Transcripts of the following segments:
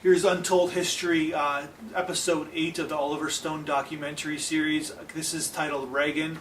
Here's Untold History, episode 8 of the Oliver Stone documentary series. This is titled Reagan.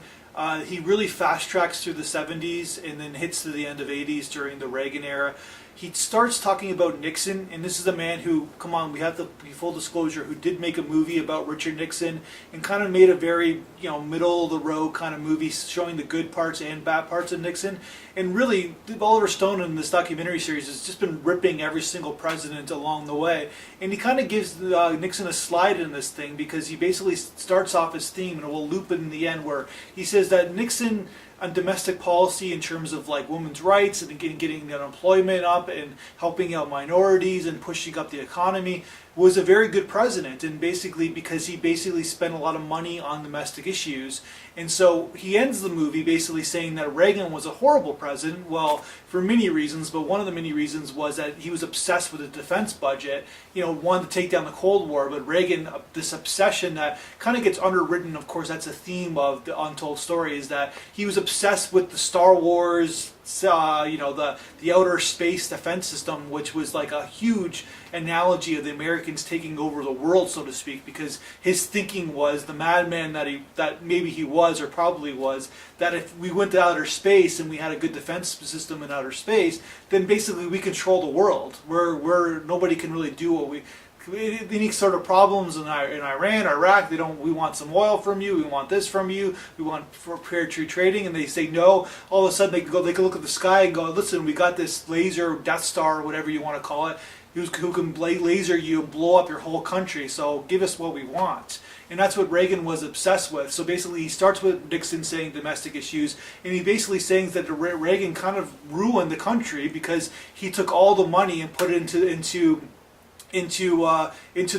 He really fast tracks through the 70s and then hits to the end of 80s during the Reagan era. He starts talking about Nixon, and this is a man who, come on, we have to be full disclosure, who did make a movie about Richard Nixon and kind of made a very, middle of the road kind of movie showing the good parts and bad parts of Nixon. And really, Oliver Stone in this documentary series has just been ripping every single president along the way. And he kind of gives Nixon a slide in this thing because he basically starts off his theme, and we'll loop it in the end, where he says that Nixon on domestic policy in terms of like women's rights and getting unemployment up and helping out minorities and pushing up the economy was a very good president, and basically because he basically spent a lot of money on domestic issues. And so he ends the movie basically saying that Reagan was a horrible president, well, for many reasons, but one of the many reasons was that he was obsessed with the defense budget, wanted to take down the Cold War, but Reagan, this obsession that kind of gets underwritten, of course that's a theme of the Untold Story, is that he was obsessed with the Star Wars, the outer space defense system, which was like a huge analogy of the Americans taking over the world, so to speak, because his thinking was, the madman that maybe he was or probably was, that if we went to outer space and we had a good defense system in outer space, then basically we control the world, where nobody can really do what we. Any sort of problems in Iran, Iraq, we want some oil from you, we want this from you, we want fair trade trading, and they say no. All of a sudden they can look at the sky and go, listen, we got this laser, Death Star, whatever you want to call it, who can laser you and blow up your whole country, so give us what we want. And that's what Reagan was obsessed with. So basically he starts with Nixon saying domestic issues, and he basically saying that Reagan kind of ruined the country because he took all the money and put it into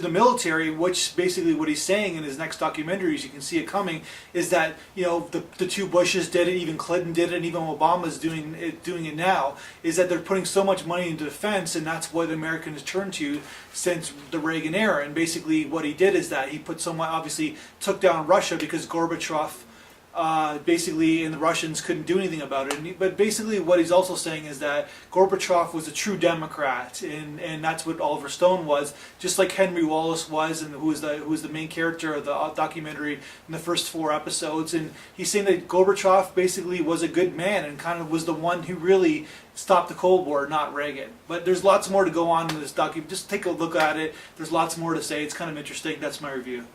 the military, which basically what he's saying in his next documentaries, you can see it coming, is that the two Bushes did it, even Clinton did it, and even Obama's doing it now, is that they're putting so much money into defense, and that's what Americans turned to since the Reagan era. And basically what he did is that he put so much, obviously took down Russia because Gorbachev basically, and the Russians couldn't do anything about it. But basically what he's also saying is that Gorbachev was a true Democrat, and that's what Oliver Stone was, just like Henry Wallace was, and who was the main character of the documentary in the first 4 episodes. And he's saying that Gorbachev basically was a good man and kind of was the one who really stopped the Cold War, not Reagan. But there's lots more to go on in this documentary. Just take a look at it. There's lots more to say. It's kind of interesting. That's my review.